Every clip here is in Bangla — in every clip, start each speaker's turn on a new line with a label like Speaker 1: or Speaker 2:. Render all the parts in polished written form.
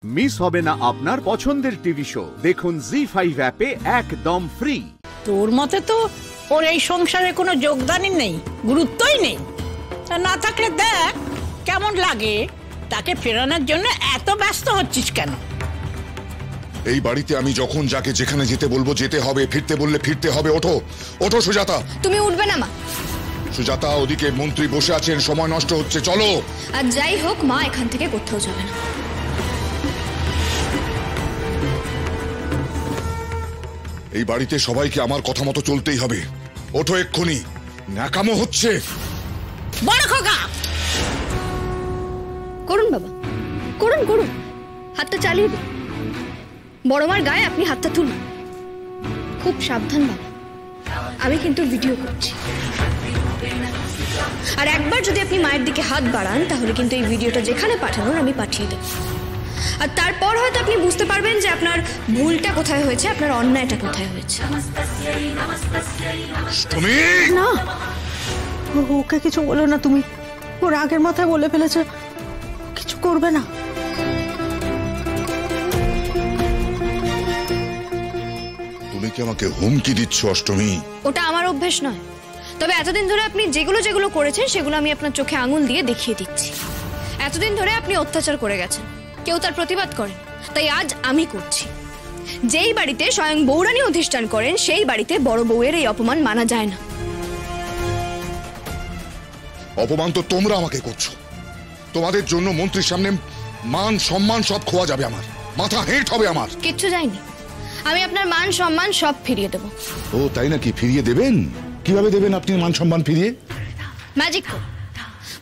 Speaker 1: মিস হবে না আপনার পছন্দের টিভি শো। দেখুন জি5 অ্যাপে একদম ফ্রি।
Speaker 2: তোর মতে তো ওর এই সংসারে কোনো যোগদানই নেই, গুরুত্বই নেই। তা না থাকলে দেখ কেমন লাগে। তাকে ফেরানোর জন্য এত ব্যস্ত হচ্ছিস কেন?
Speaker 3: এই বাড়িতে আমি যখন যাকে যেখানে যেতে বলবো যেতে হবে, ফিরতে বললে ফিরতে হবে। ওঠো ওঠো সুজাতা।
Speaker 4: তুমি উঠবে না মা।
Speaker 3: সুজাতা, ওদিকে মন্ত্রী বসে আছেন, সময় নষ্ট হচ্ছে, চলো।
Speaker 4: আর যাই হোক মা এখান থেকে কোথাও যাবে না।
Speaker 3: এই বাড়িতে সবাইকে আমার কথা মতো চলতেই হবে। ওঠো এক্ষুনি, ন্যাকামো হচ্ছে।
Speaker 2: বড় খোকা,
Speaker 4: করুন বাবা, করুন করুন, হাতটা চালিয়ে দিন। বড় মার গায়ে আপনি হাতটা তুলুন। খুব সাবধান বাবা, আমি কিন্তু ভিডিও করছি। আর একবার যদি আপনি মায়ের দিকে হাত বাড়ান তাহলে কিন্তু এই ভিডিওটা যেখানে পাঠানোর আমি পাঠিয়ে দেব। আর তারপর হয়তো আপনি বুঝতে পারবেন যে আপনার ভুলটা কোথায় হয়েছে, আপনার অন্যায়টা কোথায় হয়েছে।
Speaker 3: তুমি
Speaker 5: না, ওকে কিছু বলো না তুমি। ওর আগের মাথায় বলে ফেলেছে, কিছু করবে না।
Speaker 3: তুমি কি আমাকে হুমকি দিচ্ছ অষ্টমী?
Speaker 4: ওটা আমার অভ্যেস নয়, তবে এতদিন ধরে আপনি যেগুলো যেগুলো করেছেন সেগুলো আমি আপনার চোখে আঙুল দিয়ে দেখিয়ে দিচ্ছি। এতদিন ধরে আপনি অত্যাচার করে গেছেন, কেউ তার প্রতিবাদ করেন, তাই আজ আমি করছি। যেই বাড়িতে স্বয়ং বৌরানী অধিষ্ঠান করেন সেই বাড়িতে বড় বউয়ের এই অপমান মানা যায় না।
Speaker 3: অপমান তো তোমরা আমাকে করছো। তোমাদের জন্য মন্ত্রীর সামনে মান সম্মান সব খোয়া যাবে, আমার মাথা হেঁট হবে। আমার
Speaker 4: কিচ্ছু যায়নি, আমি আপনার মান সম্মান সব ফিরিয়ে দেব।
Speaker 3: ও তাই নাকি? ফিরিয়ে দেবেন? কিভাবে দেবেন আপনি মান সম্মান ফিরিয়ে?
Speaker 4: ম্যাজিক করে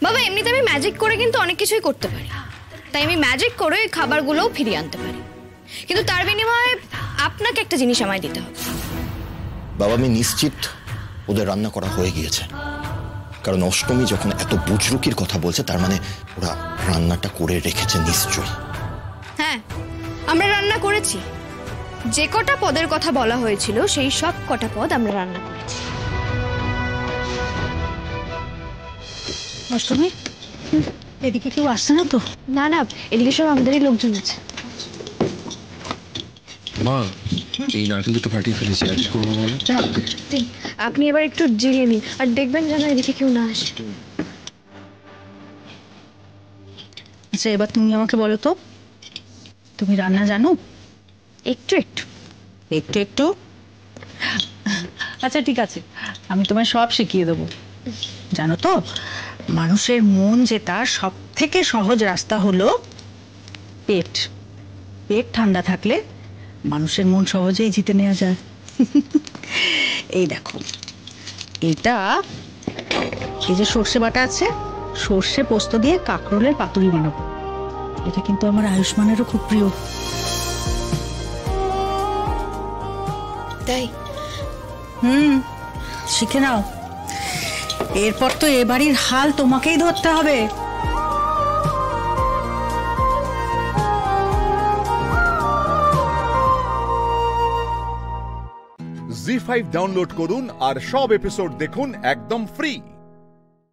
Speaker 4: বাবা। এমনিতে আমি ম্যাজিক করে কিন্তু অনেক কিছুই করতে পারি, তাই আমি ম্যাজিক করে ওই খাবারগুলোও ফিরিয়ে আনতে পারি। কিন্তু তার বিনিময়ে আপনাকে একটা জিনিস আমায় দিতে হবে।
Speaker 6: বাবা, আমি নিশ্চিত ওদের রান্না করা হয়ে গিয়েছে, কারণ অষ্টমী যখন এত বুজরুকির কথা বলছে তার মানে ওরা রান্নাটা করে রেখেছে নিশ্চয়ই।
Speaker 4: হ্যাঁ, আমরা রান্না করেছি। যে কটা পদের কথা বলা হয়েছিল সেই সব কটা পদ আমরা রান্না করেছি।
Speaker 5: অষ্টমী, এদিকে কেউ আসছে না তো?
Speaker 4: না না, এদিকে সব আমাদেরই লোকজন আছে।
Speaker 7: মা, এই নারকেল দুটো ফাটিয়ে ফেলেছি, আর কি করবো বলো?
Speaker 4: আপনি এবার একটু জিরিয়ে নিন, আর দেখবেন যেন এদিকে কেউ না আসে।
Speaker 5: আচ্ছা, এবার তুমি আমাকে বলো তো, তুমি রান্না জানো?
Speaker 4: একটু একটু।
Speaker 5: একটু একটু? আচ্ছা ঠিক আছে, আমি তোমায় সব শিখিয়ে দেবো। জানো তো, মানুষের মন জেতা সব থেকে সহজ রাস্তা হলো পেট। পেট ঠান্ডা থাকলে মানুষের মন সহজেই জিতে নেওয়া যায়। এই দেখো, এটা এই যে সর্ষে বাটা আছে, সর্ষে পোস্ত দিয়ে কাঁকরোলের পাতুরি বানাবো। এটা কিন্তু আমার আয়ুষ্মানেরও খুব প্রিয়।
Speaker 4: তাই?
Speaker 5: শিখে নাও, এরপর তো এ বাড়ির হাল তোমাকেই ধরতে হবে।
Speaker 1: জি5 ডাউনলোড করুন আর সব এপিসোড দেখুন একদম ফ্রি।